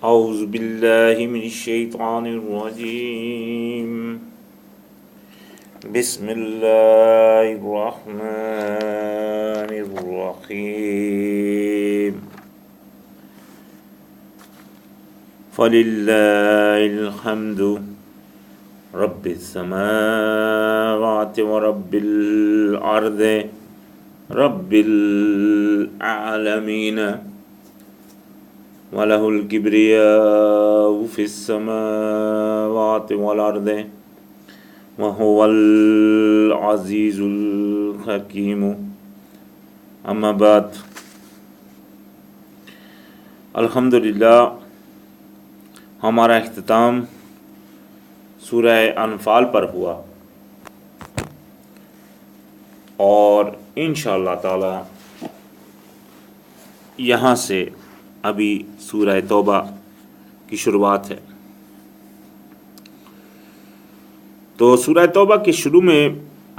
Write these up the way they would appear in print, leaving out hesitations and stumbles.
اعوذ باللہ من الشیطان الرجیم بسم اللہ الرحمن الرحیم فللہ الحمد رب السماوات ورب الارض رب العالمین وَلَهُ الْكِبْرِيَاءُ فِي السَّمَاوَاتِ وَالْأَرْضِ وَهُوَ الْعَزِيزُ الْحَكِيمُ اما بعد الحمدللہ ہمارا اختتام سورہ انفال پر ہوا اور انشاءاللہ تعالی یہاں سے ابھی سورہ توبہ کی شروعات ہے۔ تو سورہ توبہ کے شروع میں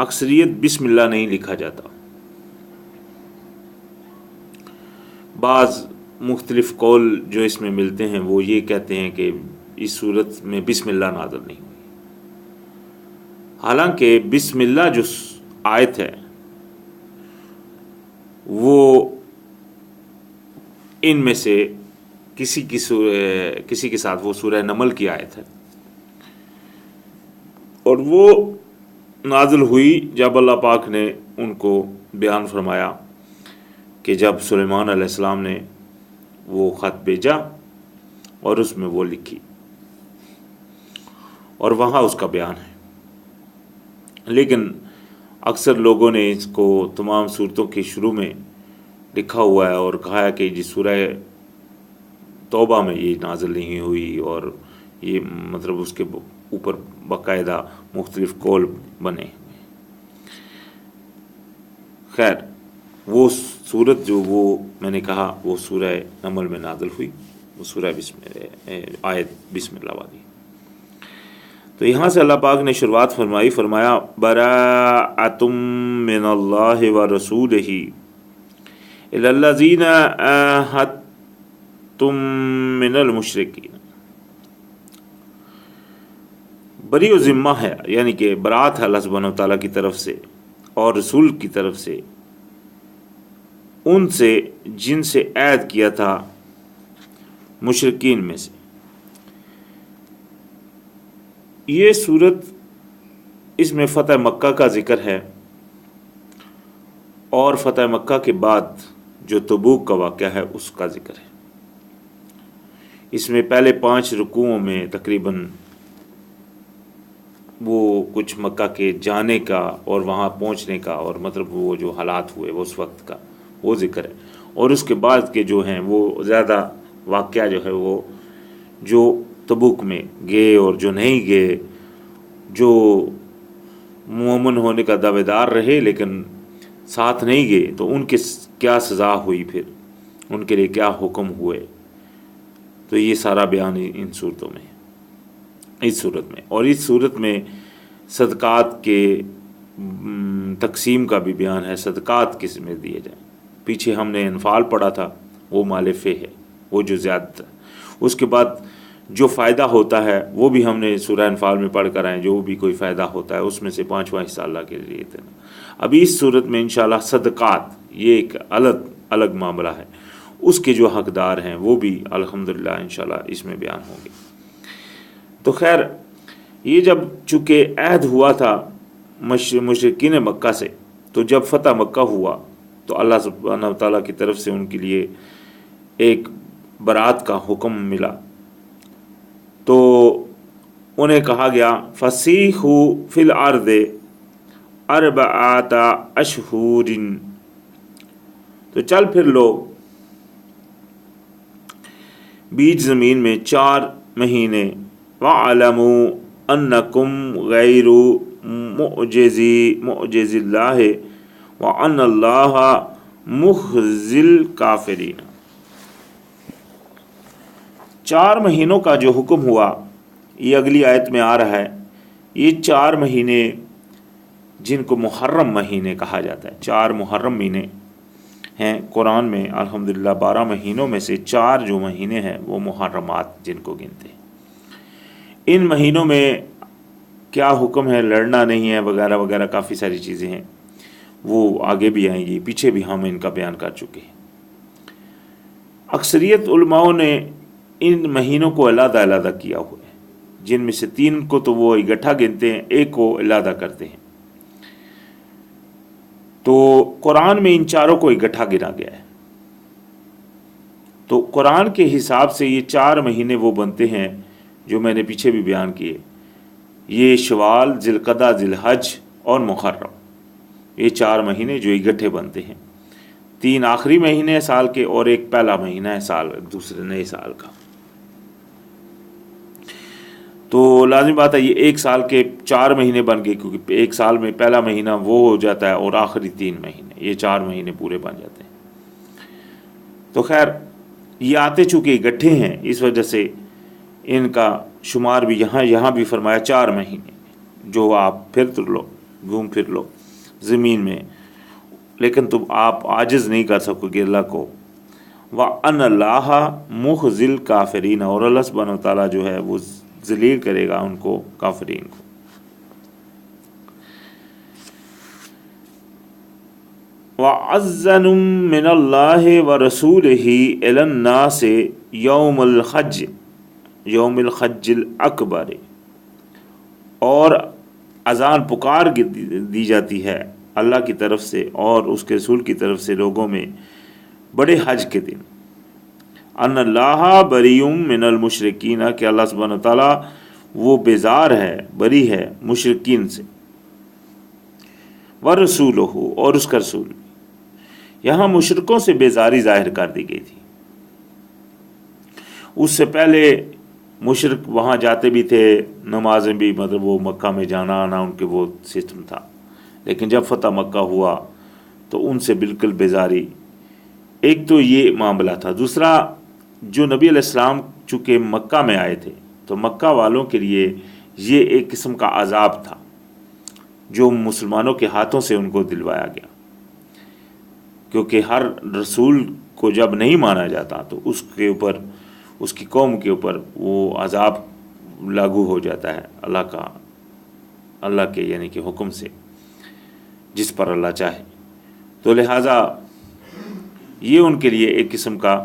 اکثریت بسم اللہ نہیں لکھا جاتا، بعض مختلف قول جو اس میں ملتے ہیں وہ یہ کہتے ہیں کہ اس صورت میں بسم اللہ نازل نہیں ہوئی، حالانکہ بسم اللہ جو آیت ہے وہ ان میں سے کسی کے ساتھ وہ سورہ نمل کی آیت ہے، اور وہ نازل ہوئی جب اللہ پاک نے ان کو بیان فرمایا کہ جب سلیمان علیہ السلام نے وہ خط بھیجا اور اس میں وہ لکھی، اور وہاں اس کا بیان ہے۔ لیکن اکثر لوگوں نے اس کو تمام صورتوں کے شروع میں لکھا ہوا ہے اور کہا ہے کہ جس سورہ توبہ میں یہ نازل نہیں ہوئی، اور یہ مطلب اس کے اوپر باقاعدہ مختلف قول بنے۔ خیر، وہ صورت جو وہ میں نے کہا وہ سورہ نمل میں نازل ہوئی، وہ سورہ آیت بسم اللہ والی۔ تو یہاں سے اللہ پاک نے شروعات فرمایا براءۃ من اللہ ورسولہ الی الذین عاہدتم من المشرکین۔ بری و ذمہ ہے، یعنی کہ برات ہے اللہ سبحانہ وتعالیٰ کی طرف سے اور رسول کی طرف سے ان سے جن سے عہد کیا تھا مشرکین میں سے۔ یہ صورت اس میں فتح مکہ کا ذکر ہے، اور فتح مکہ کے بعد جو تبوک کا واقعہ ہے اس کا ذکر ہے۔ اس میں پہلے 5 رکوعوں میں تقریباً وہ کچھ مکہ کے جانے کا اور وہاں پہنچنے کا اور مطلب وہ جو حالات ہوئے وہ اس وقت کا وہ ذکر ہے، اور اس کے بعد کے جو ہیں وہ زیادہ واقعہ جو ہے وہ جو تبوک میں گئے اور جو نہیں گئے، جو مومن ہونے کا دعوے دار رہے لیکن ساتھ نہیں گئے تو ان کے کیا سزا ہوئی، پھر ان کے لیے کیا حکم ہوئے، تو یہ سارا بیان ان صورتوں میں، اس صورت میں۔ اور اس صورت میں صدقات کے تقسیم کا بھی بیان ہے، صدقات کس میں دیے جائیں۔ پیچھے ہم نے انفال پڑھا تھا، وہ مال فے ہے، وہ جو زیادہ، اس کے بعد جو فائدہ ہوتا ہے وہ بھی ہم نے سورہ انفال میں پڑھ کر آئے، جو بھی کوئی فائدہ ہوتا ہے اس میں سے 5واں حصہ اللہ کے لیے دینا۔ ابھی اس صورت میں انشاءاللہ صدقات، یہ ایک الگ معاملہ ہے، اس کے جو حقدار ہیں وہ بھی الحمدللہ انشاءاللہ اس میں بیان ہوں گے۔ تو خیر، یہ جب چونکہ عہد ہوا تھا مشرکین مکہ سے، تو جب فتح مکہ ہوا تو اللہ سبحانہ وتعالیٰ کی طرف سے ان کے لیے ایک برات کا حکم ملا، تو انہیں کہا گیا فَسِیحُوا فِی الْأَرْضِ أَرْبَعَةَ أَشْہُرٍ، تو چل پھر لو بیچ زمین میں 4 مہینے، وَاعْلَمُوا أَنَّکُمْ غَیْرُ مُعْجِزِ اللَّہِ وَأَنَّ اللَّهَ مُخْزِي الْکَافِرِینَ۔ 4 مہینوں کا جو حکم ہوا یہ اگلی آیت میں آ رہا ہے۔ یہ 4 مہینے جن کو محرم مہینے کہا جاتا ہے، 4 محرم مہینے ہیں قرآن میں الحمدللہ 12 مہینوں میں سے 4 جو مہینے ہیں وہ محرمات جن کو گنتے ہیں۔ ان مہینوں میں کیا حکم ہے، لڑنا نہیں ہے وغیرہ وغیرہ، کافی ساری چیزیں ہیں، وہ آگے بھی آئیں گی، پیچھے بھی ہم ان کا بیان کر چکے ہیں۔ اکثریت علماء نے ان مہینوں کو علیحدہ علیحدہ کیا ہوا ہے، جن میں سے 3 کو تو وہ اکٹھا گنتے ہیں، ایک کو علیحدہ کرتے ہیں۔ تو قرآن میں ان 4 کو اکٹھا گنا گیا ہے۔ تو قرآن کے حساب سے یہ 4 مہینے وہ بنتے ہیں جو میں نے پیچھے بھی بیان کیے، یہ شوال، ذی القعدہ، ذی الحج اور محرم، یہ 4 مہینے جو اکٹھے بنتے ہیں۔ 3 آخری مہینے ہیں سال کے اور ایک پہلا مہینہ ہے سال، دوسرے نئے سال کا۔ تو لازمی بات ہے یہ ایک سال کے 4 مہینے بن گئے، کیونکہ ایک سال میں پہلا مہینہ وہ ہو جاتا ہے اور آخری 3 مہینے، یہ 4 مہینے پورے بن جاتے ہیں۔ تو خیر یہ آتے چونکہ اکٹھے ہیں، اس وجہ سے ان کا شمار بھی یہاں بھی فرمایا 4 مہینے، جو آپ پھر لو، گھوم پھر لو زمین میں، لیکن تم آپ عاجز نہیں کر سکو گے اللہ کو۔ وَأَنَ اللَّهَ مُخْزِي الْكَافِرِينَ، اور اللہ سبحانہ وتعالیٰ جو ہے وہ ذلیل کرے گا ان کو، کافرین کو۔ وَأَذَّنٌ مِّنَ اللَّهِ وَرَسُولِهِ إِلَى النَّاسِ يَوْمَ الْحَجِّ الْأَكْبَرِ، اور اذان پکار دی جاتی ہے اللہ کی طرف سے اور اس کے رسول کی طرف سے لوگوں میں بڑے حج کے دن۔ ان اللہ بریء من المشرکین، کہ اللہ سبحانہ تعالیٰ وہ بیزار ہے، بری ہے مشرکین سے۔ ورسولہ، اور اس کا رسول۔ یہاں مشرکوں سے بیزاری ظاہر کر دی گئی تھی۔ اس سے پہلے مشرک وہاں جاتے بھی تھے، نمازیں بھی، مطلب وہ مکہ میں جانا آنا ان کے وہ سسٹم تھا، لیکن جب فتح مکہ ہوا تو ان سے بالکل بیزاری، ایک تو یہ معاملہ تھا۔ دوسرا، جو نبی علیہ السلام چونکہ مکہ میں آئے تھے تو مکہ والوں کے لیے یہ ایک قسم کا عذاب تھا جو مسلمانوں کے ہاتھوں سے ان کو دلوایا گیا، کیونکہ ہر رسول کو جب نہیں مانا جاتا تو اس کے اوپر، اس کی قوم کے اوپر وہ عذاب لاگو ہو جاتا ہے اللہ کے یعنی کہ حکم سے، جس پر اللہ چاہے۔ تو لہٰذا یہ ان کے لیے ایک قسم کا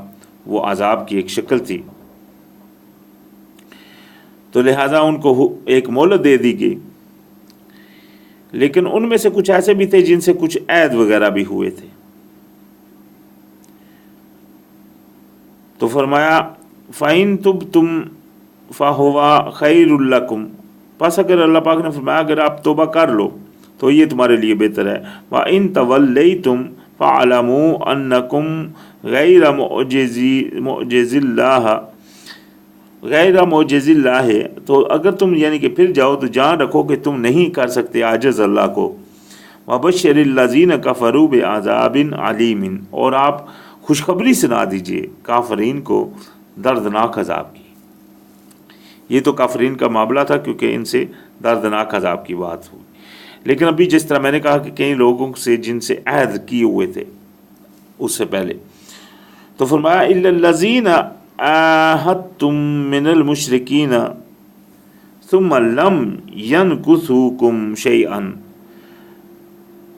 وہ عذاب کی ایک شکل تھی، تو لہٰذا ان کو ایک مہلت دے دی گئی۔ لیکن ان میں سے کچھ ایسے بھی تھے جن سے کچھ عہد وغیرہ بھی ہوئے تھے، تو فرمایا فَإِن تُبْتُمْ فَهُوَ خَيْرٌ لَكُمْ، پس اگر اللہ پاک نے فرمایا اگر آپ توبہ کر لو تو یہ تمہارے لیے بہتر ہے۔ وَإِن تَوَلَّيْتُمْ فَاعْلَمُوا أَنَّكُمْ غَيْرَ مُعْجِزِ اللَّهِ، تو اگر تم یعنی کہ پھر جاؤ تو جان رکھو کہ تم نہیں کر سکتے عاجز اللہ کو۔ وَبَشِّرِ الَّذِينَ كَفَرُوا بِعَذَابٍ عَلِيمٍ، اور آپ خوشخبری سنا دیجئے کافرین کو دردناک عذاب کی۔ یہ تو کافرین کا معاملہ تھا کیونکہ ان سے دردناک عذاب کی بات ہوئی، لیکن ابھی جس طرح میں نے کہا کہ کئی لوگوں سے جن سے عہد کیے ہوئے تھے اس سے پہلے، تو فرمایا إِلَّا الَّذِينَ عَاهَدتُّم مِّنَ الْمُشْرِكِينَ ثُمَّ لَمْ يَنْكُثُوكُمْ شَيْئًا،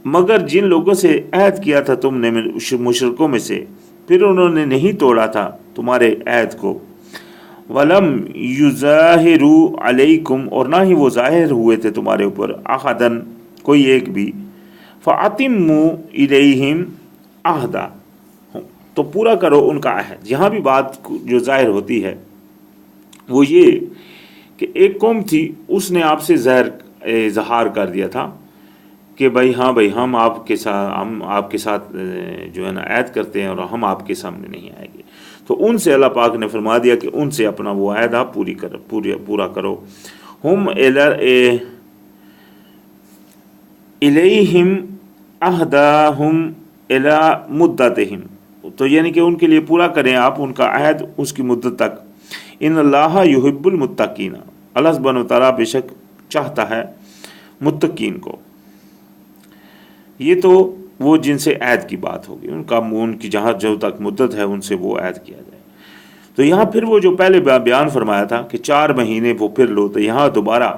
مگر جن لوگوں سے عہد کیا تھا تم نے مشرکوں میں سے، پھر انہوں نے نہیں توڑا تھا تمہارے عہد کو۔ وَلَمْ يُظَاهِرُوا عَلَيْكُمْ، اور نہ ہی وہ ظاہر ہوئے تھے تمہارے اوپر، أَحَدًا، کوئی ایک بھی۔ فَأَتِمُّوا إِلَيْهِمْ عَهْدَهُمْ، تو پورا کرو ان کا عہد۔ یہاں بھی بات جو ظاہر ہوتی ہے وہ یہ کہ ایک قوم تھی، اس نے آپ سے اظہار کر دیا تھا کہ بھائی ہاں بھائی ہم آپ کے ساتھ جو ہے نا عہد کرتے ہیں اور ہم آپ کے سامنے نہیں آئیں گے، تو ان سے اللہ پاک نے فرما دیا کہ ان سے اپنا وہ عہد آپ پورا کرو۔ ہم الیہم عہدہم الی مدتہم، تو یعنی کہ ان کے لیے پورا کریں آپ ان کا عہد اس کی مدت تک۔ ان اللہ یحب المتقین، اللہ سبحانہ وتعالیٰ بے شک چاہتا ہے متقین کو۔ یہ تو وہ جن سے عہد کی بات ہوگی ان کی جہاں جو تک مدت ہے ان سے وہ عہد کیا جائے. تو یہاں پھر وہ جو پہلے بیان فرمایا تھا کہ 4 مہینے وہ پھر لو، تو یہاں دوبارہ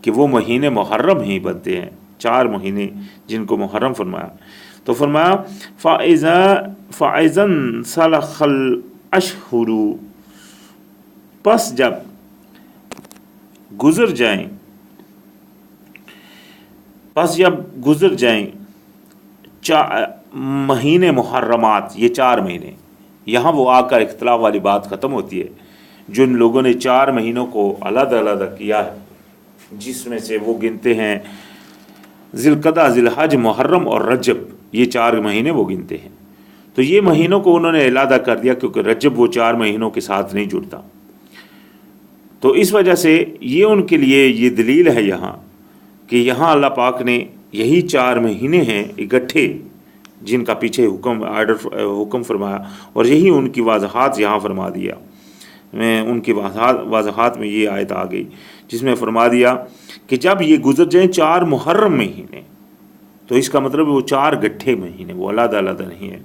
کہ وہ مہینے محرم ہی بنتے ہیں، 4 مہینے جن کو محرم فرمایا. تو فرمایا فَإِذَا انْسَلَخَ الْأَشْهُرُ، پس جب گزر جائیں مہینے محرمات، یہ 4 مہینے. یہاں وہ آ کر اختلاف والی بات ختم ہوتی ہے. جن لوگوں نے 4 مہینوں کو علیحدہ علیحدہ کیا ہے، جس میں سے وہ گنتے ہیں ذی القعدہ، ذی الحج، محرم اور رجب، یہ 4 مہینے وہ گنتے ہیں. تو یہ مہینوں کو انہوں نے علیحدہ کر دیا کیونکہ رجب وہ 4 مہینوں کے ساتھ نہیں جڑتا. تو اس وجہ سے یہ ان کے لیے یہ دلیل ہے یہاں کہ یہاں اللہ پاک نے یہی 4 مہینے ہیں اکٹھے جن کا پیچھے حکم فرمایا، اور یہی ان کی واضحات یہاں فرما دیا. ان کی واضحات میں یہ آیت آ گئی جس میں فرما دیا کہ جب یہ گزر جائیں 4 محرم مہینے، تو اس کا مطلب وہ 4 گٹھے مہینے، وہ علیحدہ علیحدہ نہیں ہے.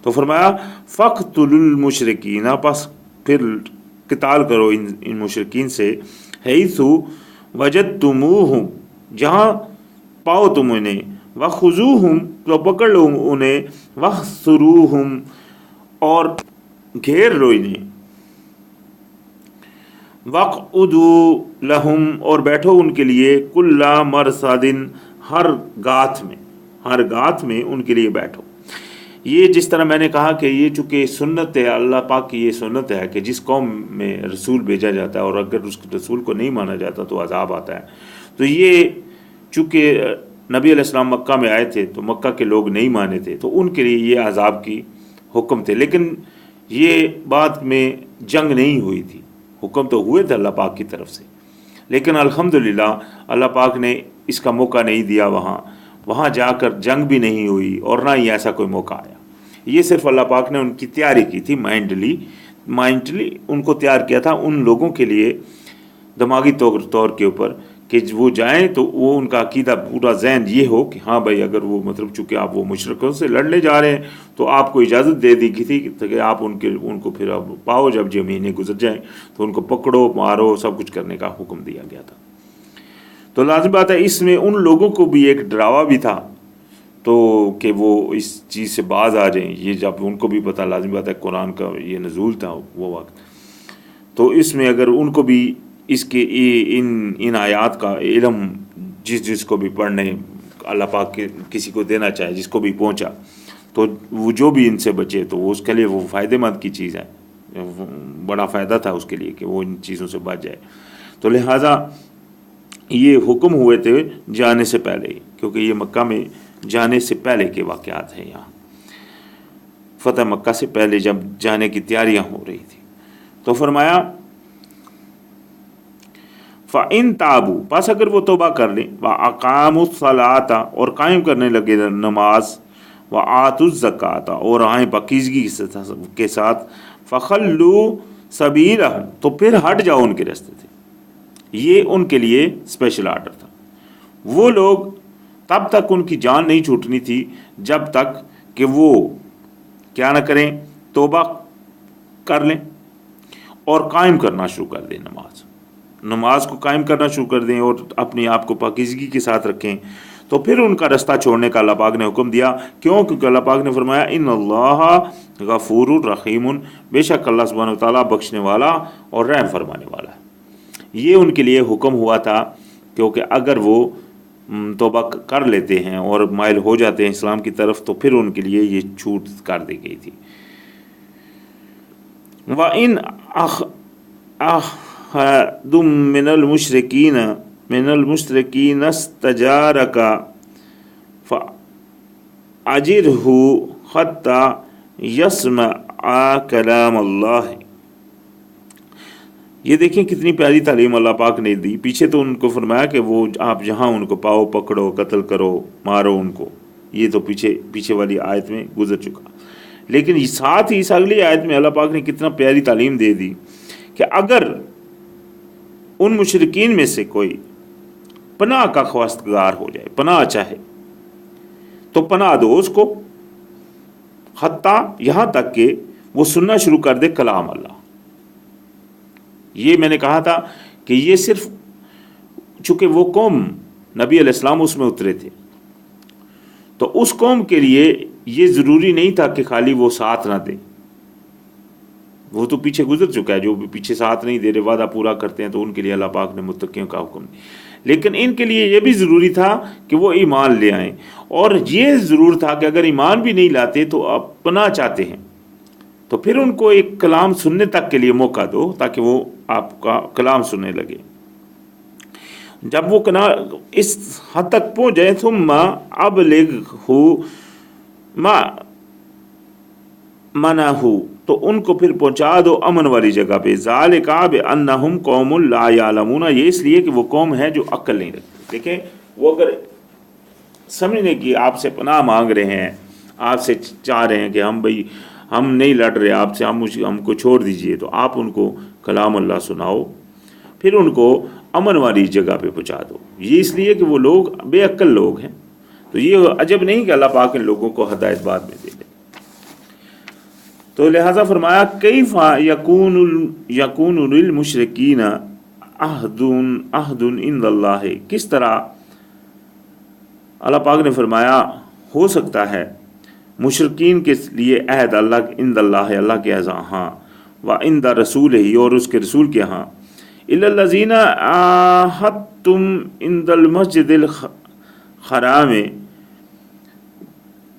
تو فرمایا فَاقْتُلُوا الْمُشْرِكِينَ، پس پھر قتال کرو ان مشرکین سے، حیث وجدتموہم، جہاں پاؤ تم انہیں، وخذوہم، تو پکڑ لو انہیں، واحصروہم، اور گھیر لو انہیں، وَاقْعُدُوا لَهُمْ، اور بیٹھو ان کے لیے، کُلَّ مَرْصَدٍ، ہر گاتھ میں ان کے لیے بیٹھو. یہ جس طرح میں نے کہا کہ یہ چونکہ سنت ہے اللہ پاک کی، یہ سنت ہے کہ جس قوم میں رسول بھیجا جاتا ہے اور اگر اس رسول کو نہیں مانا جاتا تو عذاب آتا ہے. تو یہ چونکہ نبی علیہ السلام مکہ میں آئے تھے تو مکہ کے لوگ نہیں مانے تھے، تو ان کے لیے یہ عذاب کی حکم تھے. لیکن یہ بات میں جنگ نہیں ہوئی تھی، حکم تو ہوئے تھے اللہ پاک کی طرف سے، لیکن الحمدللہ اللہ پاک نے اس کا موقع نہیں دیا. وہاں جا کر جنگ بھی نہیں ہوئی اور نہ ہی ایسا کوئی موقع آیا. یہ صرف اللہ پاک نے ان کی تیاری کی تھی، مائنڈلی ان کو تیار کیا تھا ان لوگوں کے لیے، دماغی طور کے اوپر، کہ وہ جائیں تو وہ ان کا عقیدہ پورا ذہن یہ ہو کہ ہاں بھائی اگر وہ مطلب چونکہ آپ وہ مشرکوں سے لڑنے جا رہے ہیں تو آپ کو اجازت دے دی گئی تھی کہ آپ ان کو پھر اب پاؤ، جب یہ مہینے گزر جائیں تو ان کو پکڑو، مارو، سب کچھ کرنے کا حکم دیا گیا تھا. تو لازم بات ہے اس میں ان لوگوں کو بھی ایک ڈراوا بھی تھا تو کہ وہ اس چیز سے باز آ جائیں. یہ جب ان کو بھی پتہ، لازم بات ہے قرآن کا یہ نزول تھا وہ وقت، تو اس میں اگر ان کو بھی اس کے ان آیات کا علم جس کو بھی پڑھنے اللہ پاک کے کسی کو دینا چاہے، جس کو بھی پہنچا، تو وہ جو بھی ان سے بچے تو وہ اس کے لیے وہ فائدہ مند کی چیز ہے، بڑا فائدہ تھا اس کے لیے کہ وہ ان چیزوں سے بچ جائے. تو لہٰذا یہ حکم ہوئے تھے جانے سے پہلے، کیونکہ یہ مکہ میں جانے سے پہلے کے واقعات ہیں. یہاں فتح مکہ سے پہلے جب جانے کی تیاریاں ہو رہی تھی تو فرمایا فَإِن تَابُوا، پس اگر وہ توبہ کر لیں، وَأَقَامُوا الصَّلَاةَ، اور قائم کرنے لگے نماز، وَآتُوا الزَّکَاةَ، اور آئیں پاکیزگی کے ساتھ، فَخَلُّوا سَبِیلَهُمْ، تو پھر ہٹ جاؤ ان کے راستے سے. یہ ان کے لیے اسپیشل آرڈر تھا. وہ لوگ تب تک ان کی جان نہیں چھوٹنی تھی جب تک کہ وہ کیا نہ کریں، توبہ کر لیں اور قائم کرنا شروع کر دیں، نماز کو قائم کرنا شروع کر دیں اور اپنے آپ کو پاکیزگی کے ساتھ رکھیں. تو پھر ان کا رستہ چھوڑنے کا اللہ پاک نے حکم دیا. کیوں؟ کیونکہ اللہ پاک نے فرمایا ان اللہ غفور الرحیم، بے شک اللہ سبحانہ و تعالیٰ بخشنے والا اور رحم فرمانے والا ہے. یہ ان کے لیے حکم ہوا تھا کیونکہ اگر وہ توبہ کر لیتے ہیں اور مائل ہو جاتے ہیں اسلام کی طرف تو پھر ان کے لیے یہ چھوٹ کر دی گئی تھی. وَإِنْ أَحَدٌ مِّنَ الْمُشْرِكِينَ اسْتَجَارَكَ فَأَجِرْهُ حَتَّى يَسْمَعَ كَلَامَ اللَّهِ. یہ دیکھیں کتنی پیاری تعلیم اللہ پاک نے دی. پیچھے تو ان کو فرمایا کہ وہ آپ جہاں ان کو پاؤ پکڑو، قتل کرو، مارو ان کو، یہ تو پیچھے والی آیت میں گزر چکا. لیکن ساتھ ہی اس اگلی آیت میں اللہ پاک نے کتنا پیاری تعلیم دے دی کہ اگر ان مشرکین میں سے کوئی پناہ کا خواستگار ہو جائے، پناہ چاہے، تو پناہ دو اس کو، حتیٰ یہاں تک کہ وہ سننا شروع کر دے کلام اللہ۔ یہ میں نے کہا تھا کہ یہ صرف چونکہ وہ قوم نبی علیہ السلام اس میں اترے تھے، تو اس قوم کے لیے یہ ضروری نہیں تھا کہ خالی وہ ساتھ نہ دے، وہ تو پیچھے گزر چکا ہے، جو بھی پیچھے ساتھ نہیں دے رہے وعدہ پورا کرتے ہیں تو ان کے لیے اللہ پاک نے متقیوں کا حکم دیا، لیکن ان کے لیے یہ بھی ضروری تھا کہ وہ ایمان لے آئیں، اور یہ ضرور تھا کہ اگر ایمان بھی نہیں لاتے تو آپ پناہ چاہتے ہیں تو پھر ان کو ایک کلام سننے تک کے لیے موقع دو تاکہ وہ آپ کا کلام سننے لگے۔ جب وہ اس حد تک پہنچ جائے ثم ابلغہ ما منعہ، تو ان کو پھر پہنچا دو امن والی جگہ پہ، ذالک بانہم قوم لا یعلمون، یہ اس لیے کہ وہ قوم ہے جو عقل نہیں رکھتی۔ دیکھیں وہ اگر سمجھنے کی آپ سے پناہ مانگ رہے ہیں، آپ سے چاہ رہے ہیں کہ ہم نہیں لڑ رہے آپ سے، ہم کو چھوڑ دیجئے، تو آپ ان کو کلام اللہ سناؤ، پھر ان کو امن والی جگہ پہ پہنچا دو۔ یہ اس لیے کہ وہ لوگ بے عقل لوگ ہیں، تو یہ عجب نہیں کہ اللہ پاک ان لوگوں کو ہدایت بعد میں دے دے۔ تو لہٰذا فرمایا کیف یکون للمشرکین عہد عند اللہ، کس طرح اللہ پاک نے فرمایا ہو سکتا ہے مشرکین کے لیے عہد اللہ عند اللہ، اللہ کے ہاں، وعند رسولہ، اور اس کے رسول کے ہاں، الا الذین عاہدتم عند المسجد الحرام،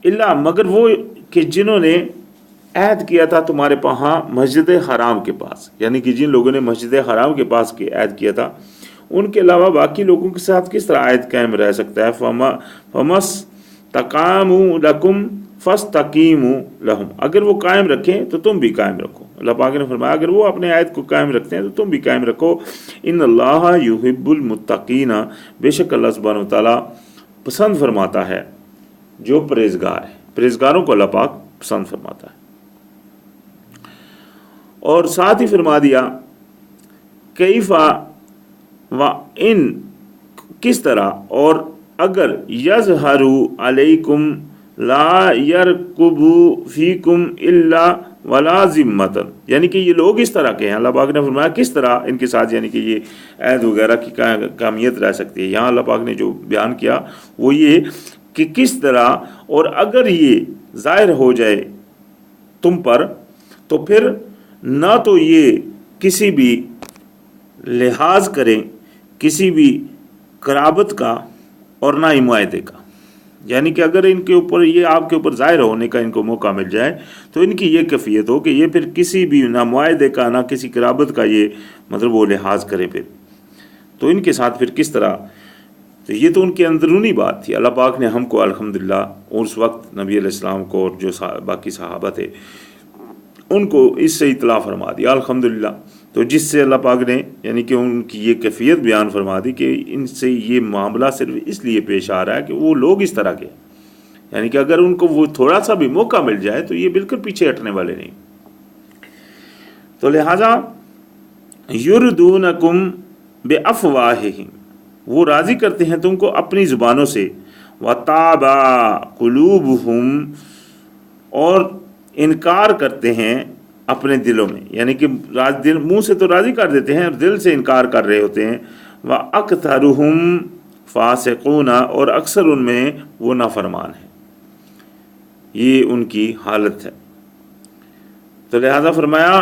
الا مگر وہ کہ جنہوں نے عہد کیا تھا تمہارے ہاں مسجد حرام کے پاس، یعنی کہ جن لوگوں نے مسجد حرام کے پاس کے عہد کیا تھا، ان کے علاوہ باقی لوگوں کے ساتھ کس طرح عہد قائم رہ سکتا ہے؟ فَمَسْتَقَامُوا لَكُمْ فَاسْتَقِیمُوا لَهُمْ، اگر وہ قائم رکھیں تو تم بھی قائم رکھو۔ اللہ پاک نے فرمایا اگر وہ اپنے عہد کو قائم رکھتے ہیں تو تم بھی قائم رکھو۔ ان اللہ یحب المتقین، بے شک اللہ سبحانہ وتعالیٰ پسند فرماتا ہے جو پرہیزگار ہے، پرہیزگاروں کو اللہ پاک پسند فرماتا ہے۔ اور ساتھ ہی فرما دیا کیف و ان، کس طرح، اور اگر یظہر علیکم لا یرقبوا فیکم الا ولا ذمۃ، یعنی کہ یہ لوگ اس طرح کے ہیں۔ اللہ پاک نے فرمایا کس طرح ان کے ساتھ یعنی کہ یہ عہد وغیرہ کی کامیت رہ سکتی ہے۔ یہاں اللہ پاک نے جو بیان کیا وہ یہ کہ کس طرح، اور اگر یہ ظاہر ہو جائے تم پر تو پھر نہ تو یہ کسی بھی لحاظ کریں کسی بھی قرابت کا اور نہ ہی معاہدے کا، یعنی کہ اگر ان کے اوپر یہ آپ کے اوپر ظاہر ہونے کا ان کو موقع مل جائے تو ان کی یہ کیفیت ہو کہ یہ پھر کسی بھی نہ معاہدے کا نہ کسی قرابت کا یہ مطلب وہ لحاظ کریں، پھر تو ان کے ساتھ پھر کس طرح۔ تو یہ تو ان کی اندرونی بات تھی۔ اللہ پاک نے ہم کو الحمدللہ اور اس وقت نبی علیہ السلام کو اور جو باقی صحابہ تھے ان کو اس سے اطلاع فرما دیا الحمدللہ، تو جس سے اللہ پاک نے یعنی کہ ان کی یہ کیفیت بیان فرما دی کہ ان سے یہ معاملہ صرف اس لیے پیش آ رہا ہے کہ وہ لوگ اس طرح کے، یعنی کہ اگر ان کو وہ تھوڑا سا بھی موقع مل جائے تو یہ بالکل پیچھے ہٹنے والے نہیں۔ تو لہٰذا یردونکم بافواہہم، وہ راضی کرتے ہیں تم کو اپنی زبانوں سے، وتابا قلوبہم، اور انکار کرتے ہیں اپنے دلوں میں، یعنی کہ دل منہ سے تو راضی کر دیتے ہیں اور دل سے انکار کر رہے ہوتے ہیں، وَأَكْثَرُهُمْ فَاسِقُونَ، اور اکثر ان میں وہ نافرمان ہیں، یہ ان کی حالت ہے۔ تو لہذا فرمایا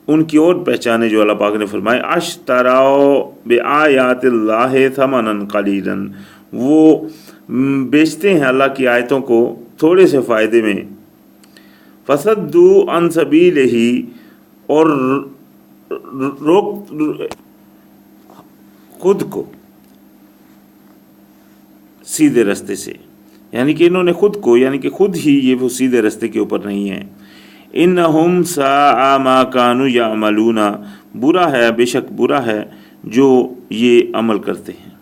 ان کی اور پہچانے جو اللہ پاک نے فرمائے، اشتراؤ بآیات اللہ ثمنا قلیلا، وہ بیچتے ہیں اللہ کی آیتوں کو تھوڑے سے فائدے میں، فصدوا عن سبیلہ، اور روک خود کو سیدھے رستے سے، یعنی کہ انہوں نے خود کو یعنی کہ خود ہی یہ وہ سیدھے رستے کے اوپر نہیں ہیں۔ انہم ساء ما کانوا یعملون، برا ہے بے شک برا ہے جو یہ عمل کرتے ہیں۔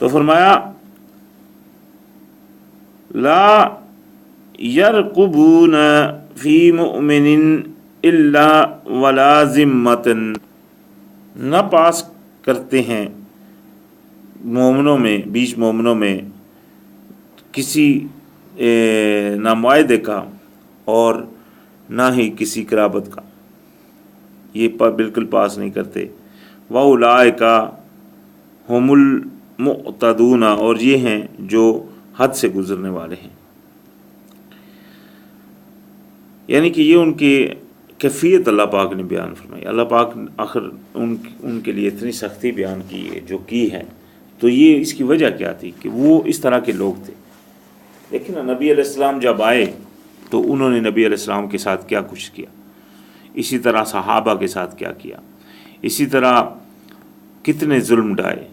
تو فرمایا لا یرقبون فی مؤمن الا ولا ذمۃ، نہ پاس کرتے ہیں مومنوں میں بیچ مومنوں میں کسی نہ معاہدے کا اور نہ ہی کسی قرابت کا، یہ بالکل پاس نہیں کرتے۔ وَأُولَٰئِکَ هُمُ الْمُعْتَدُونَ، اور یہ ہیں جو حد سے گزرنے والے ہیں۔ یعنی کہ یہ ان کی کیفیت اللہ پاک نے بیان فرمائی۔ اللہ پاک آخر ان کے لیے اتنی سختی بیان کی ہے جو کی ہے، تو یہ اس کی وجہ کیا تھی کہ وہ اس طرح کے لوگ تھے۔ لیکن نبی علیہ السلام جب آئے تو انہوں نے نبی علیہ السلام کے ساتھ کیا کچھ کیا، اسی طرح صحابہ کے ساتھ کیا کیا، اسی طرح کتنے ظلم ڈھائے،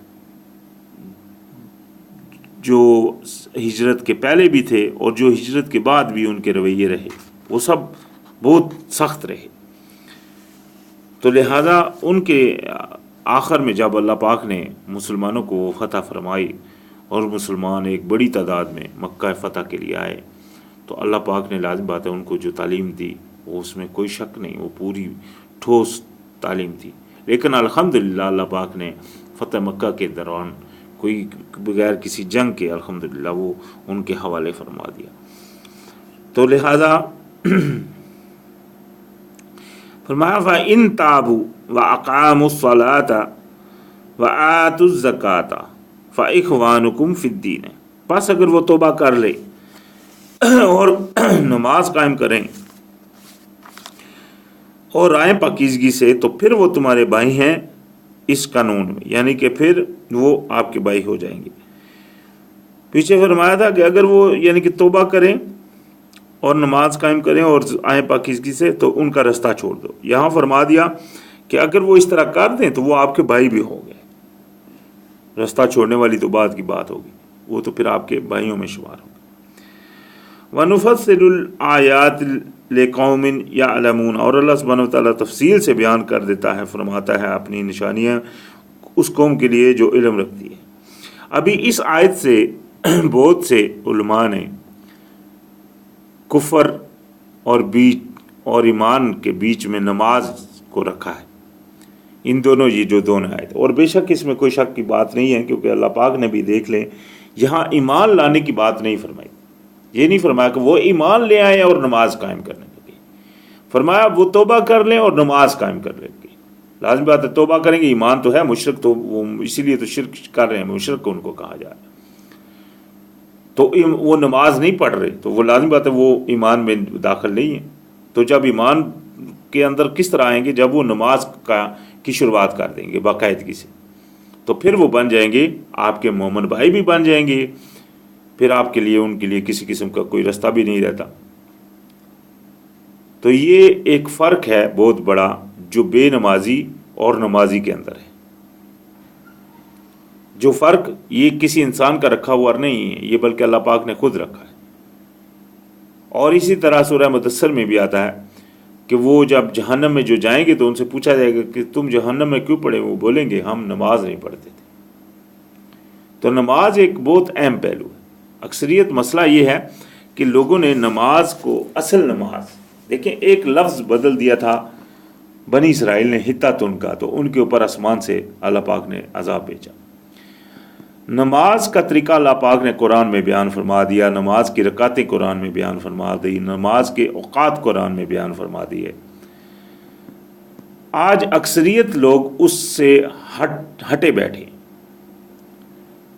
جو ہجرت کے پہلے بھی تھے اور جو ہجرت کے بعد بھی ان کے رویے رہے، وہ سب بہت سخت رہے۔ تو لہذا ان کے آخر میں جب اللہ پاک نے مسلمانوں کو فتح فرمائی اور مسلمان ایک بڑی تعداد میں مکہ فتح کے لیے آئے، تو اللہ پاک نے لازم بات ہے ان کو جو تعلیم دی وہ اس میں کوئی شک نہیں، وہ پوری ٹھوس تعلیم تھی۔ لیکن الحمدللہ اللہ پاک نے فتح مکہ کے دوران کوئی بغیر کسی جنگ کے الحمدللہ وہ ان کے حوالے فرما دیا۔ تو لہذا فرمایا فَإِن تَابُوا وَأَقَامُوا الصَّلَاةَ وَآتُوا الزَّكَاةَ فَإِخْوَانُكُمْ فِي الدِّينِ، پس اگر وہ توبہ کر لے اور نماز قائم کریں اور رائیں پاکیزگی سے، تو پھر وہ تمہارے بھائی ہیں اس قانون میں، یعنی کہ پھر وہ آپ کے بھائی ہو جائیں گے۔ پیچھے فرمایا تھا کہ اگر وہ یعنی کہ توبہ کریں اور نماز قائم کریں اور آئیں پاکیزگی سے تو ان کا رستہ چھوڑ دو۔ یہاں فرما دیا کہ اگر وہ اس طرح کر دیں تو وہ آپ کے بھائی بھی ہوں گے۔ رستہ چھوڑنے والی تو بعد کی بات ہوگی، وہ تو پھر آپ کے بھائیوں میں شمار ہوگا۔ وَنُفَصِّلُ الْآيَاتِ لِقَوْمٍ يَعْلَمُونَ، اور اللہ سبحانہ وتعالیٰ تفصیل سے بیان کر دیتا ہے، فرماتا ہے اپنی نشانیاں اس قوم کے لیے جو علم رکھتی ہے۔ ابھی اس آیت سے بہت سے علماء نے کفر اور ایمان کے بیچ میں نماز کو رکھا ہے، ان دونوں یہ جو دونوں آیت، اور بے شک اس میں کوئی شک کی بات نہیں ہے، کیونکہ اللہ پاک نے بھی دیکھ لیں یہاں ایمان لانے کی بات نہیں فرمائی۔ یہ نہیں فرمایا کہ وہ ایمان لے آئیں اور نماز قائم کرنے لگے، فرمایا وہ توبہ کر لیں اور نماز قائم کر لیں گے۔ لازمی بات ہے توبہ کریں گے، ایمان تو ہے، مشرک تو وہ اسی لیے تو شرک کر رہے ہیں، مشرک کو ان کو کہا جائے، تو وہ نماز نہیں پڑھ رہے تو وہ لازمی بات ہے وہ ایمان میں داخل نہیں ہے۔ تو جب ایمان کے اندر کس طرح آئیں گے؟ جب وہ نماز کی شروعات کر دیں گے باقاعدگی سے، تو پھر وہ بن جائیں گے آپ کے مومن بھائی بھی بن جائیں گے، پھر آپ کے لیے ان کے لیے کسی قسم کا کوئی رستہ بھی نہیں رہتا۔ تو یہ ایک فرق ہے بہت بڑا جو بے نمازی اور نمازی کے اندر ہے۔ جو فرق یہ کسی انسان کا رکھا ہوا نہیں ہے، یہ بلکہ اللہ پاک نے خود رکھا ہے۔ اور اسی طرح سورہ مدثر میں بھی آتا ہے کہ وہ جب جہنم میں جو جائیں گے تو ان سے پوچھا جائے گا کہ تم جہنم میں کیوں پڑے؟ وہ بولیں گے ہم نماز نہیں پڑھتے تھے۔ تو نماز ایک بہت اہم پہلو ہے۔ اکثریت مسئلہ یہ ہے کہ لوگوں نے نماز کو اصل نماز، دیکھیں ایک لفظ بدل دیا تھا بنی اسرائیل نے، حتتن کا، تو ان کے اوپر آسمان سے اللہ پاک نے عذاب بھیجا۔ نماز کا طریقہ اللہ پاک نے قرآن میں بیان فرما دیا، نماز کی رکعتیں قرآن میں بیان فرما دی، نماز کے اوقات قرآن میں بیان فرما دیے۔ آج اکثریت لوگ اس سے ہٹے بیٹھے،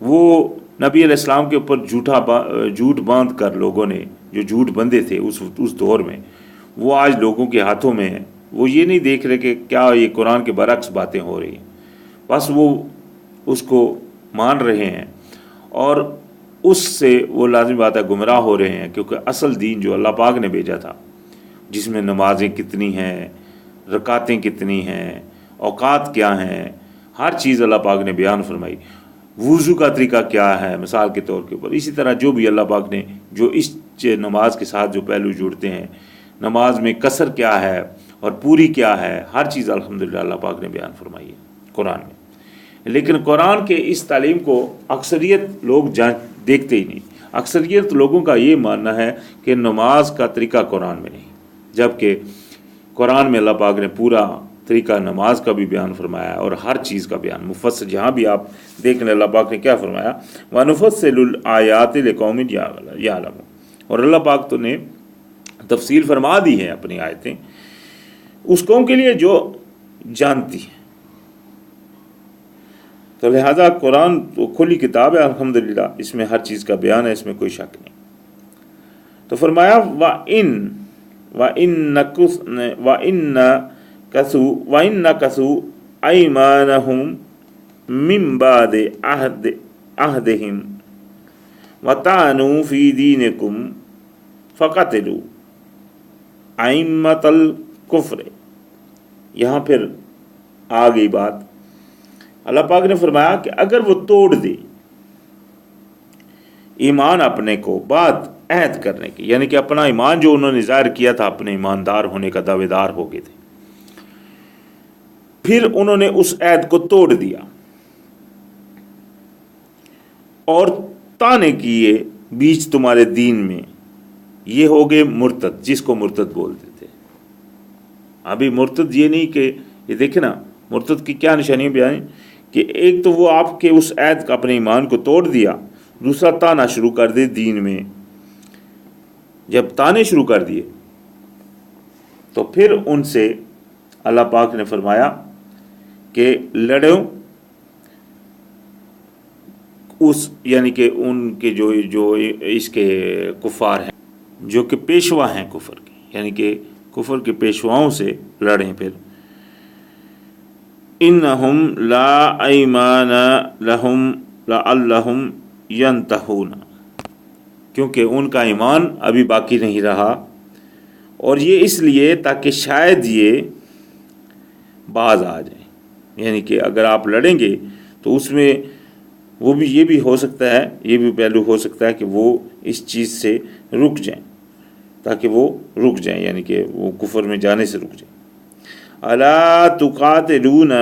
وہ نبی علیہ السلام کے اوپر جھوٹ باندھ کر لوگوں نے جو جھوٹ بندے تھے اس دور میں، وہ آج لوگوں کے ہاتھوں میں ہیں۔ وہ یہ نہیں دیکھ رہے کہ کیا یہ قرآن کے برعکس باتیں ہو رہی ہیں، بس وہ اس کو مان رہے ہیں اور اس سے وہ لازمی بات ہے گمراہ ہو رہے ہیں، کیونکہ اصل دین جو اللہ پاک نے بھیجا تھا، جس میں نمازیں کتنی ہیں، رکعتیں کتنی ہیں، اوقات کیا ہیں، ہر چیز اللہ پاک نے بیان فرمائی۔ وضو کا طریقہ کیا ہے مثال کے طور کے اوپر، اسی طرح جو بھی اللہ پاک نے جو اس نماز کے ساتھ جو پہلو جوڑتے ہیں، نماز میں قصر کیا ہے اور پوری کیا ہے، ہر چیز الحمدللہ اللہ پاک نے بیان فرمائی ہے قرآن میں۔ لیکن قرآن کے اس تعلیم کو اکثریت لوگ دیکھتے ہی نہیں۔ اکثریت لوگوں کا یہ ماننا ہے کہ نماز کا طریقہ قرآن میں نہیں، جبکہ قرآن میں اللہ پاک نے پورا طریقہ نماز کا بھی بیان فرمایا اور ہر چیز کا بیان مفصل. جہاں بھی آپ دیکھ لیں اللہ پاک نے کیا فرمایا, وَنُفَصِّلُ الْآيَاتِ لِقَوْمٍ يَعْلَمُونَ, اور اللہ پاک تو نے تفصیل فرما دی ہے اپنی آیتیں اس قوم کے لیے جو جانتی ہے. تو لہذا قرآن تو کھلی کتاب ہے الحمدللہ, اس میں ہر چیز کا بیان ہے, اس میں کوئی شک نہیں. تو فرمایا وَإِن نَكَثُوا أَيْمَانَهُم مِّن بَعْدِ عَهْدِهِمْ وَطَعَنُوا فِي دِينِكُمْ فَقَاتِلُوا أَئِمَّةَ الْكُفْرِ. یہاں پھر آ گئی بات. اللہ پاک نے فرمایا کہ اگر وہ توڑ دے ایمان اپنے کو بعد عہد کرنے کی, یعنی کہ اپنا ایمان جو انہوں نے ظاہر کیا تھا, اپنے ایماندار ہونے کا دعوے دار ہو گئے تھے, پھر انہوں نے اس عہد کو توڑ دیا اور طعنے کیے بیچ تمہارے دین میں, یہ ہو گئے مرتد, جس کو مرتد بولتے تھے. ابھی مرتد یہ نہیں کہ یہ دیکھیں نا مرتد کی کیا نشانی بیان, کہ ایک تو وہ آپ کے اس عہد کا اپنے ایمان کو توڑ دیا, دوسرا طعنا شروع کر دے دین میں. جب طعنے شروع کر دیے تو پھر ان سے اللہ پاک نے فرمایا کہ لڑو, اس یعنی کہ ان کے جو اس کے کفار ہیں جو کہ پیشوا ہیں کفر کے, یعنی کہ کفر کے پیشواؤں سے لڑیں. پھر انہم لا ایمان لہم لعلہم ینتہون, کیونکہ ان کا ایمان ابھی باقی نہیں رہا, اور یہ اس لیے تاکہ شاید یہ باز آ جائیں. یعنی کہ اگر آپ لڑیں گے تو اس میں وہ بھی یہ بھی ہو سکتا ہے, یہ بھی پہلو ہو سکتا ہے کہ وہ اس چیز سے رک جائیں, تاکہ وہ رک جائیں, یعنی کہ وہ کفر میں جانے سے رک جائیں. الا تقاتلون,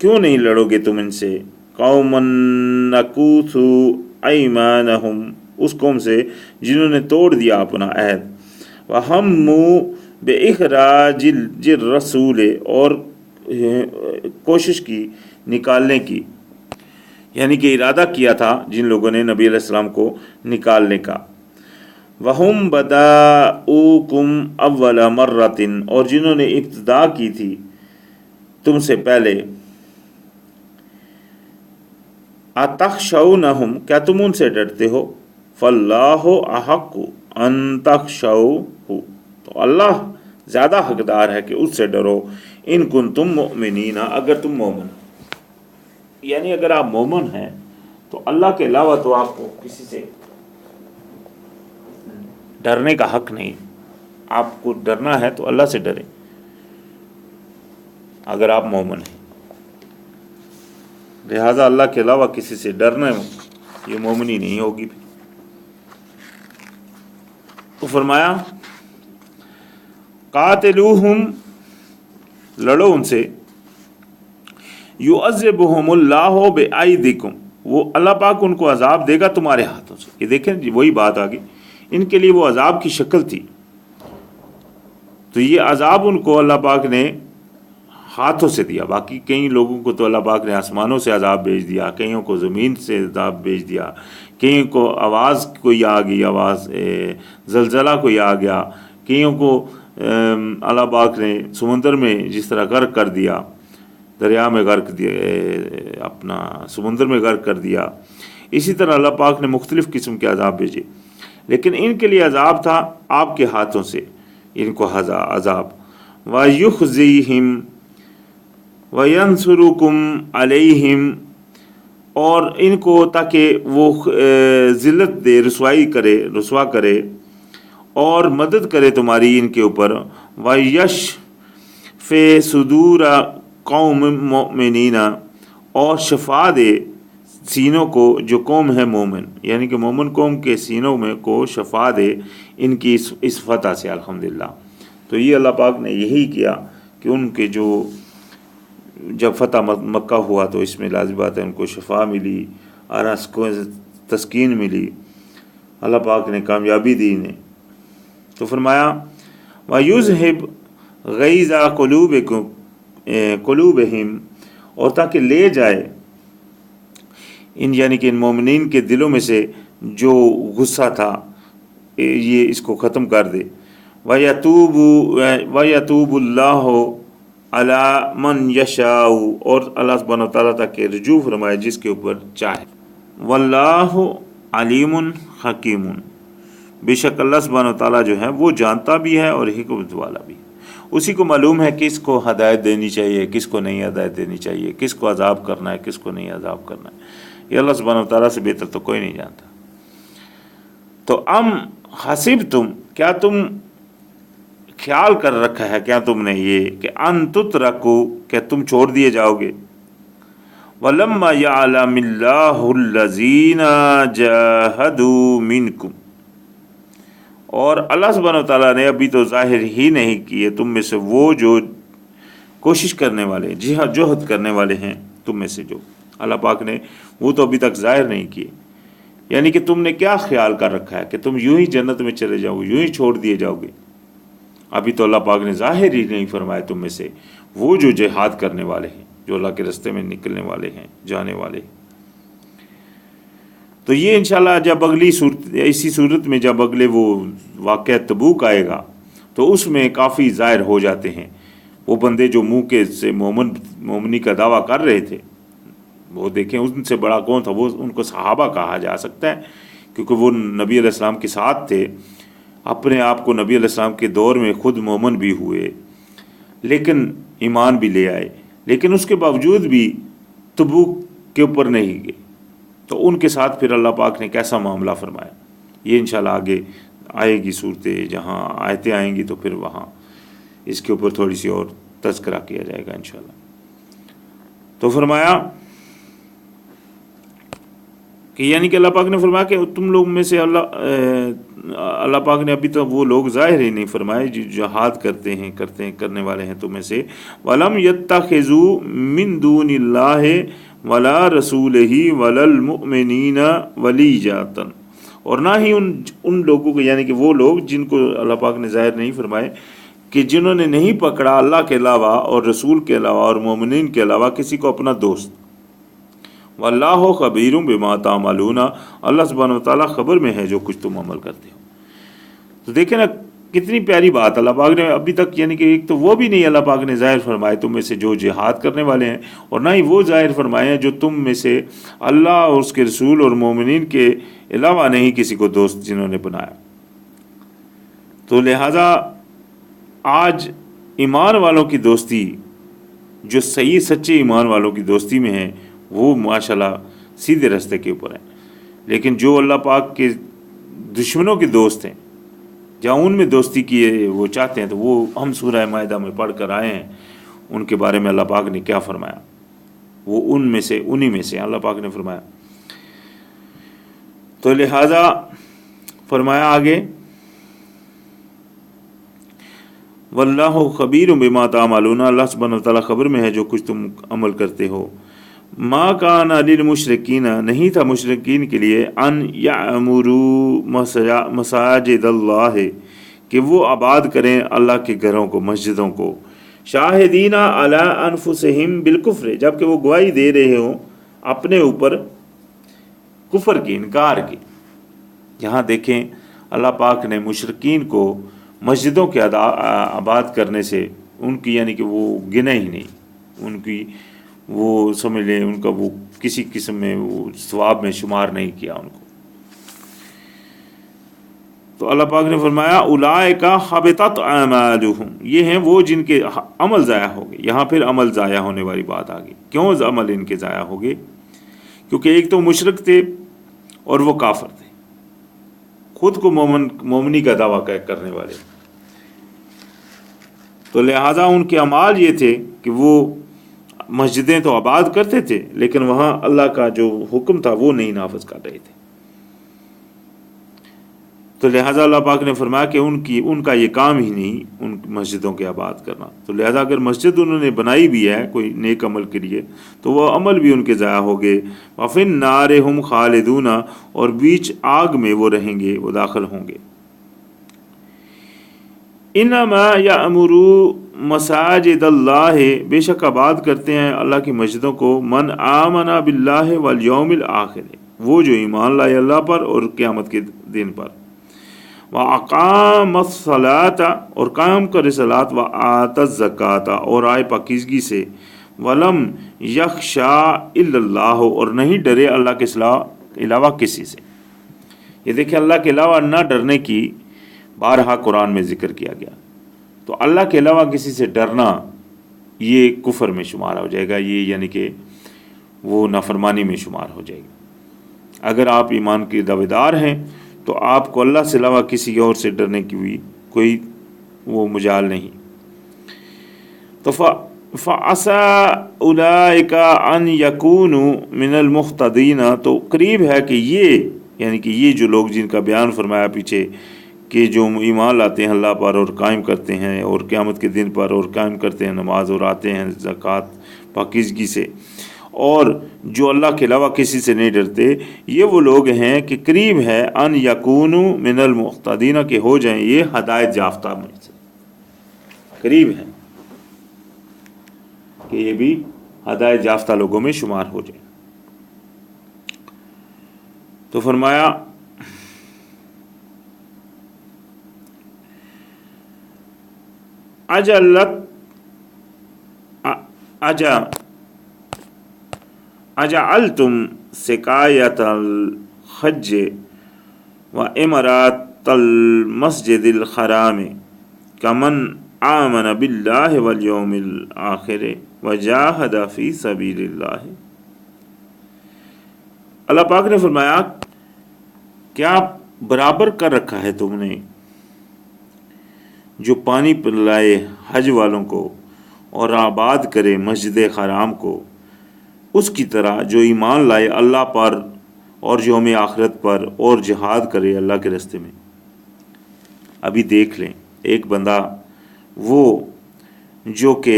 کیوں نہیں لڑو گے تم ان سے, قوما نکثوا ایمانہم, اس قوم سے جنہوں نے توڑ دیا اپنا عہد, وہموا باخراج الرسول, اور کوشش کی نکالنے کی, یعنی کہ ارادہ کیا تھا جن لوگوں نے نبی علیہ السلام کو نکالنے کا. وَهُمْ بَدَاؤُكُمْ أَوَّلَ مَرَّةٍ, اور جنہوں نے ابتدا کی تھی تم سے پہلے. أَتَخْشَوْنَهُمْ, کیا تم ان سے ڈرتے ہو, فَاللَّهُ أَحَقُّ أَن تَخْشَوْهُ, تو اللہ زیادہ حقدار ہے کہ اس سے ڈرو, ان کنتم مؤمنین, اگر تم مومن. یعنی اگر آپ مومن ہیں تو اللہ کے علاوہ تو آپ کو کسی سے ڈرنے کا حق نہیں. آپ کو ڈرنا ہے تو اللہ سے ڈریں اگر آپ مومن ہیں. لہذا اللہ کے علاوہ کسی سے ڈرنا یہ مومنی نہیں ہوگی. تو فرمایا قاتلوہم, لڑو ان سے, یعذبہم اللہ بأیدیکم, وہ اللہ پاک ان کو عذاب دے گا تمہارے ہاتھوں سے. یہ دیکھیں وہی بات آگئی, ان کے لیے وہ عذاب کی شکل تھی, تو یہ عذاب ان کو اللہ پاک نے ہاتھوں سے دیا. باقی کئی لوگوں کو تو اللہ پاک نے آسمانوں سے عذاب بھیج دیا, کئیوں کو زمین سے عذاب بھیج دیا, کئیوں کو آواز کوئی آ گئی, آواز زلزلہ کوئی آ گیا, کئیوں کو اللہ پاک نے سمندر میں جس طرح غرق کر دیا, دریا میں غرق دیا, اپنا سمندر میں غرق کر دیا. اسی طرح اللہ پاک نے مختلف قسم کے عذاب بھیجے, لیکن ان کے لیے عذاب تھا آپ کے ہاتھوں سے ان کو عذاب. وَيُخْزِيهِمْ وَيَنْصُرُكُمْ عَلَيْهِمْ, اور ان کو تاکہ وہ ذلت دے, رسوا کرے اور مدد کرے تمہاری ان کے اوپر. وَيَشْفِ صُدُورَ قَوْمٍ مُؤْمِنِينَ, اور شفا دے سینوں کو جو قوم ہے مومن, یعنی کہ مومن قوم کے سینوں میں کو شفا دے ان کی اس فتح سے. الحمدللہ. تو یہ اللہ پاک نے یہی کیا کہ ان کے جو جب فتح مکہ ہوا تو اس میں لازم بات ہے ان کو شفا ملی, آرس کو تسکین ملی, اللہ پاک نے کامیابی دی انہیں. تو فرمایا وَيُذْهِبْ غیظ قلوبہم، اور تاکہ لے جائے ان یعنی کہ ان مومنین کے دلوں میں سے جو غصہ تھا، یہ اس کو ختم کر دے۔ وَيَتُوبُ اللَّهُ عَلَىٰ مَنْ يَشَاءُ، اور اللہ سبحانہ وتعالیٰ تک رجوع فرمائے جس کے اوپر چاہے۔ وَاللَّهُ عَلِيمٌ حَكِيمٌ، بے شک اللہ سبحانہ وتعالیٰ جو ہے وہ جانتا بھی ہے اور حکمت والا بھی ہے۔ اسی کو معلوم ہے کس کو ہدایت دینی چاہیے، کس کو نہیں ہدایت دینی چاہیے، کس کو عذاب کرنا ہے، کس کو نہیں عذاب کرنا ہے، یہ اللہ سبحانہ وتعالیٰ سے بہتر تو کوئی نہیں جانتا۔ تو حسبتم، کیا تم خیال کر رکھا ہے، کیا تم نے یہ کہ ان تترکو، کہ تم چھوڑ دیے جاؤ گے۔ وَلَمَّا يَعْلَمِ اللَّهُ الَّذِينَ جَاهَدُوا مِنْكُمْ، اور اللہ سبحانہ وتعالیٰ نے ابھی تو ظاہر ہی نہیں کیے تم میں سے وہ جو کوشش کرنے والے، جہد کرنے والے ہیں تم میں سے، جو اللہ پاک نے وہ تو ابھی تک ظاہر نہیں کیے۔ یعنی کہ تم نے کیا خیال کر رکھا ہے کہ تم یوں ہی جنت میں چلے جاؤ گے، یوں ہی چھوڑ دیے جاؤ گے؟ ابھی تو اللہ پاک نے ظاہر ہی نہیں فرمایا تم میں سے وہ جو جہاد کرنے والے ہیں، جو اللہ کے راستے میں نکلنے والے ہیں، جانے والے ہیں۔ تو یہ انشاءاللہ جب اگلی صورت، اسی صورت میں جب اگلے وہ واقعہ تبوک آئے گا تو اس میں کافی ظاہر ہو جاتے ہیں وہ بندے جو منہ کے سے مومنی کا دعویٰ کر رہے تھے۔ وہ دیکھیں ان سے بڑا کون تھا، وہ ان کو صحابہ کہا جا سکتا ہے، کیونکہ وہ نبی علیہ السلام کے ساتھ تھے، اپنے آپ کو نبی علیہ السلام کے دور میں خود مومن بھی ہوئے، لیکن ایمان بھی لے آئے، لیکن اس کے باوجود بھی تبوک کے اوپر نہیں گئے۔ تو ان کے ساتھ پھر اللہ پاک نے کیسا معاملہ فرمایا، یہ انشاءاللہ آگے آئے گی صورتیں، جہاں آیتیں آئیں گی تو پھر وہاں اس کے اوپر تھوڑی سی اور تذکرہ کیا جائے گا انشاءاللہ۔ تو فرمایا کہ یعنی کہ اللہ پاک نے فرمایا کہ تم لوگ میں سے اللہ پاک نے ابھی تک وہ لوگ ظاہر ہی نہیں فرمائے جو جہاد کرنے والے ہیں تم میں سے۔ وَلَمْ يَتَّخِذُوا مِن دُونِ اللَّهِ وَلَا رَسُولِهِ وَلَا الْمُؤْمِنِينَ وَلِيًّا، اور نہ ہی ان لوگوں کو، یعنی کہ وہ لوگ جن کو اللہ پاک نے ظاہر نہیں فرمائے، کہ جنہوں نے نہیں پکڑا اللہ کے علاوہ اور رسول کے علاوہ اور مومنین کے علاوہ کسی کو اپنا دوست۔ واللہ خبیر بما تعملون، اللہ سبحانہ وتعالیٰ خبر میں ہے جو کچھ تم عمل کرتے ہو۔ تو دیکھیں نا کتنی پیاری بات اللہ پاک نے ابھی تک، یعنی کہ ایک تو وہ بھی نہیں اللہ پاک نے ظاہر فرمائے تم میں سے جو جہاد کرنے والے ہیں، اور نہ ہی وہ ظاہر فرمائے ہیں جو تم میں سے اللہ اور اس کے رسول اور مومنین کے علاوہ نہیں کسی کو دوست جنہوں نے بنایا۔ تو لہٰذا آج ایمان والوں کی دوستی، جو صحیح سچے ایمان والوں کی دوستی میں ہے، وہ ماشاءاللہ سیدھے راستے کے اوپر ہیں، لیکن جو اللہ پاک کے دشمنوں کے دوست ہیں، جہاں ان میں دوستی کی وہ چاہتے ہیں، تو وہ ہم سورہ مائدہ میں پڑھ کر آئے ہیں، ان کے بارے میں اللہ پاک نے کیا فرمایا، وہ انہی میں سے اللہ پاک نے فرمایا۔ تو لہٰذا فرمایا آگے، واللہ خبیر بما تعملون، اللہ سبحانہ وتعالیٰ خبر میں ہے جو کچھ تم عمل کرتے ہو۔ ما کان للمشرکین، نہیں تھا مشرکین کے لیے، ان یعمروا مساجد اللہ، کہ وہ آباد کریں اللہ کے گھروں کو، مسجدوں کو، شاہدین علی انفسہم بالکفر، جبکہ وہ گواہی دے رہے ہوں اپنے اوپر کفر کی، انکار کی۔ یہاں دیکھیں اللہ پاک نے مشرکین کو مسجدوں کے آباد کرنے سے ان کی، یعنی کہ وہ گنے ہی نہیں، ان کی وہ سمجھ لیں ان کا وہ کسی قسم میں وہ ثواب میں شمار نہیں کیا ان کو۔ تو اللہ پاک نے فرمایا اولئک حبطت اعمالہم، یہ ہیں وہ جن کے عمل ضائع ہو گئے۔ یہاں پھر عمل ضائع ہونے والی بات آ گئی۔ کیوں عمل ان کے ضائع ہو گئے؟ کیونکہ ایک تو مشرک تھے اور وہ کافر تھے، خود کو مومنی کا دعویٰ کرنے والے، تو لہٰذا ان کے اعمال یہ تھے کہ وہ مسجدیں تو آباد کرتے تھے، لیکن وہاں اللہ کا جو حکم تھا وہ نہیں نافذ کر رہے تھے۔ تو لہٰذا اللہ پاک نے فرمایا کہ ان کا یہ کام ہی نہیں ان مسجدوں کے آباد کرنا۔ تو لہٰذا اگر مسجد انہوں نے بنائی بھی ہے کوئی نیک عمل کے لیے، تو وہ عمل بھی ان کے ضائع ہو گئے۔ وَفِي النَّارِ هُمْ خَالِدُونَ، اور بیچ آگ میں وہ رہیں گے، وہ داخل ہوں گے۔ انما یأمر مساجد اللہ، بے شک آباد کرتے ہیں اللہ کی مسجدوں کو، من آمن باللہ والیوم الآخر، وہ جو ایمان لائے اللہ پر اور قیامت کے دن پر، وَأَقَامَ الصَّلَاةَ اور قائم کرے صلاۃ، وَآتَ الزَّکَاةَ اور آئے پاکیزگی سے، وَلَمْ يَخْشَىٰ إِلَّا اللَّهُ اور نہیں ڈرے اللہ کے علاوہ کسی سے۔ یہ دیکھیں اللہ کے علاوہ نہ ڈرنے کی بارہا قرآن میں ذکر کیا گیا۔ تو اللہ کے علاوہ کسی سے ڈرنا یہ کفر میں شمار ہو جائے گا، یہ یعنی کہ وہ نافرمانی میں شمار ہو جائے گا۔ اگر آپ ایمان کے دعوے دار ہیں تو آپ کو اللہ سے علاوہ کسی اور سے ڈرنے کی بھی کوئی وہ مجال نہیں۔ تو فَعَسَىٰ أُولَٰئِكَ أَن يَكُونُوا مِنَ الْمُهْتَدِينَ، تو قریب ہے کہ یہ یعنی کہ یہ جو لوگ جن کا بیان فرمایا پیچھے کہ جو ایمان لاتے ہیں اللہ پر اور قائم کرتے ہیں اور قیامت کے دن پر اور قائم کرتے ہیں نماز اور آتے ہیں زکوٰۃ پاکیزگی سے، اور جو اللہ کے علاوہ کسی سے نہیں ڈرتے، یہ وہ لوگ ہیں کہ قریب ہے ان یکونوا من المہتدین، کہ ہو جائیں یہ ہدایت یافتہ میں سے، قریب ہے کہ یہ بھی ہدایت یافتہ لوگوں میں شمار ہو جائیں۔ تو فرمایا اجعلتم سقایۃ الحج وامارۃ المسجد الحرام کمن آمن باللہ والیوم الآخر وجاہد فی سبیل اللہ۔ اللہ پاک نے فرمایا کیا برابر کر رکھا ہے تم نے جو پانی پلائے حج والوں کو اور آباد کرے مسجد حرام کو، اس کی طرح جو ایمان لائے اللہ پر اور یوم آخرت پر اور جہاد کرے اللہ کے راستے میں۔ ابھی دیکھ لیں ایک بندہ وہ جو کہ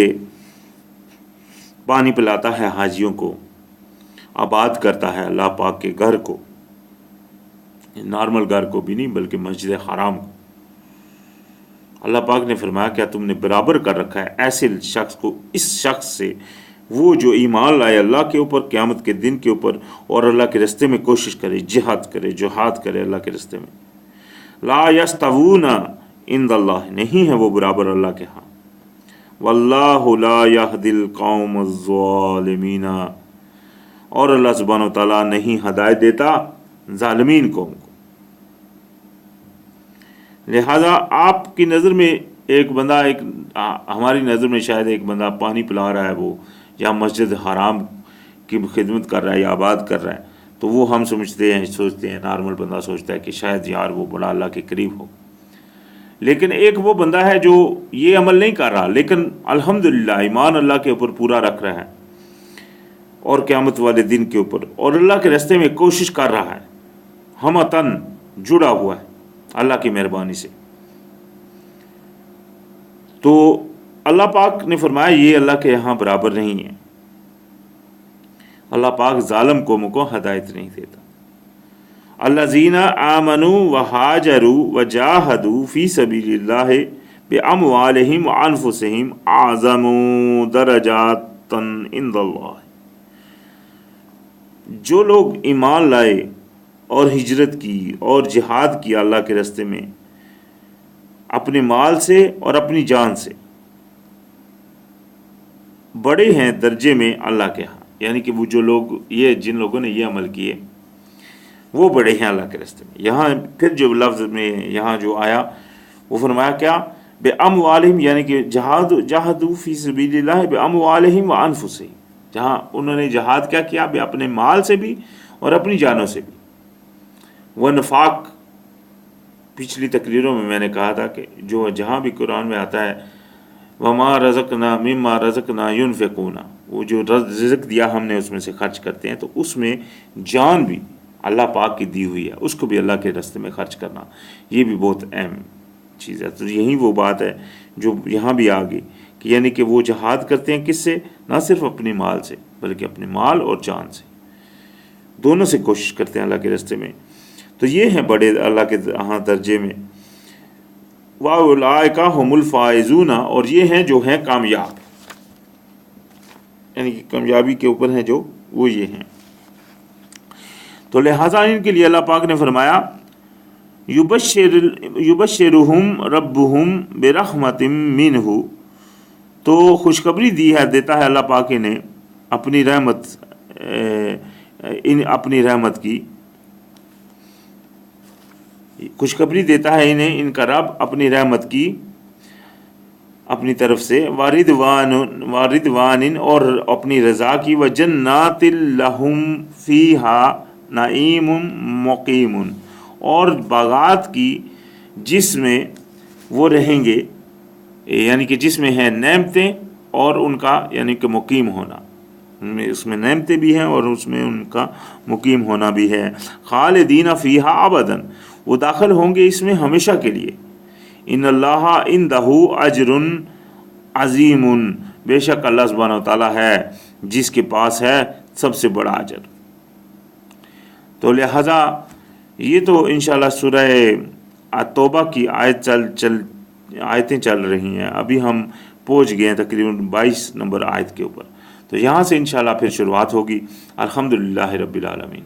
پانی پلاتا ہے حاجیوں کو، آباد کرتا ہے اللہ پاک کے گھر کو، نارمل گھر کو بھی نہیں بلکہ مسجد حرام کو، اللہ پاک نے فرمایا کیا تم نے برابر کر رکھا ہے ایسے شخص کو اس شخص سے، وہ جو ایمان لائے اللہ کے اوپر قیامت کے دن کے اوپر اور اللہ کے راستے میں کوشش کرے، جہاد کرے اللہ کے راستے میں۔ لا یستوون عند اللہ، نہیں ہے وہ برابر اللہ کے ہاں۔ واللہ لا یہدی القوم الظالمین، اور اللہ سبحانہ و تعالیٰ نہیں ہدایت دیتا ظالمین قوم کو۔ لہذا آپ کی نظر میں ایک بندہ ہماری نظر میں شاید ایک بندہ پانی پلا رہا ہے، وہ یا مسجد حرام کی خدمت کر رہا ہے یا آباد کر رہا ہے، تو وہ ہم سوچتے ہیں نارمل بندہ سوچتا ہے کہ شاید یار وہ بڑا اللہ کے قریب ہو۔ لیکن ایک وہ بندہ ہے جو یہ عمل نہیں کر رہا لیکن الحمدللہ ایمان اللہ کے اوپر پورا رکھ رہا ہے اور قیامت والے دن کے اوپر اور اللہ کے راستے میں کوشش کر رہا ہے، ہمتن جڑا ہوا ہے اللہ کی مہربانی سے۔ تو اللہ پاک نے فرمایا یہ اللہ کے یہاں برابر نہیں ہے، اللہ پاک ظالم قوموں کو ہدایت نہیں دیتا۔ الذین آمنوا وہاجروا وجاہدوا فی سبیل اللہ باموالہم وانفسہم اعظم درجات عند اللہ، جو لوگ ایمان لائے اور ہجرت کی اور جہاد کیا اللہ کے راستے میں اپنے مال سے اور اپنی جان سے، بڑے ہیں درجے میں اللہ کے ہاں، یعنی کہ وہ جو لوگ جن لوگوں نے یہ عمل کیے وہ بڑے ہیں اللہ کے راستے میں۔ یہاں پھر جو لفظ میں یہاں جو آیا وہ فرمایا کیا، بے اموالہم، یعنی کہ جہادوا فی سبیل اللہ بے اموالہم وانفسہم، جہاں انہوں نے جہاد کیا کیا، بے اپنے مال سے بھی اور اپنی جانوں سے بھی۔ وہ نفاق پچھلی تقریروں میں نے کہا تھا کہ جو جہاں بھی قرآن میں آتا ہے وما رزقنا مما رزقنا ينفقون، وہ جو رزق دیا ہم نے اس میں سے خرچ کرتے ہیں، تو اس میں جان بھی اللہ پاک کی دی ہوئی ہے، اس کو بھی اللہ کے راستے میں خرچ کرنا، یہ بھی بہت اہم چیز ہے۔ تو یہی وہ بات ہے جو یہاں بھی آ گئی کہ یعنی کہ وہ جہاد کرتے ہیں کس سے، نہ صرف اپنے مال سے بلکہ اپنے مال اور جان سے، دونوں سے کوشش کرتے ہیں اللہ کے راستے میں۔ تو یہ ہیں بڑے اللہ کے ہاں درجے میں۔ وَأُولَٰئِكَ هُمُ الْفَائِزُونَ، اور یہ ہیں جو ہیں کامیاب، یعنی کہ کامیابی کے اوپر ہیں جو وہ یہ ہیں۔ تو لہٰذا ان کے لیے اللہ پاک نے فرمایا یبشرہم ربہم برحمت منہ، تو خوشخبری دیتا ہے اللہ پاک انہیں اپنی رحمت کی، خوشخبری دیتا ہے انہیں ان کا رب اپنی رحمت کی اپنی طرف سے، واردوان اور اپنی رضا کی، وجنات لہم فیہا نعیم مقیم، اور باغات کی جس میں وہ رہیں گے، یعنی کہ جس میں ہیں نعمتیں اور ان کا یعنی کہ مقیم ہونا، اس میں نعمتیں بھی ہیں اور اس میں ان کا مقیم ہونا بھی ہے۔ خالدین فیہا ابدا، وہ داخل ہوں گے اس میں ہمیشہ کے لیے۔ ان اللہ عندہ اجر عظیم، بے شک اللہ سبحانہ و تعالیٰ ہے جس کے پاس ہے سب سے بڑا اجر۔ تو لہٰذا یہ تو انشاءاللہ سورہ توبہ کی آیتیں چل رہی ہیں، ابھی ہم پہنچ گئے ہیں تقریباً 22 نمبر آیت کے اوپر، تو یہاں سے انشاءاللہ پھر شروعات ہوگی۔ الحمدللہ رب العالمین۔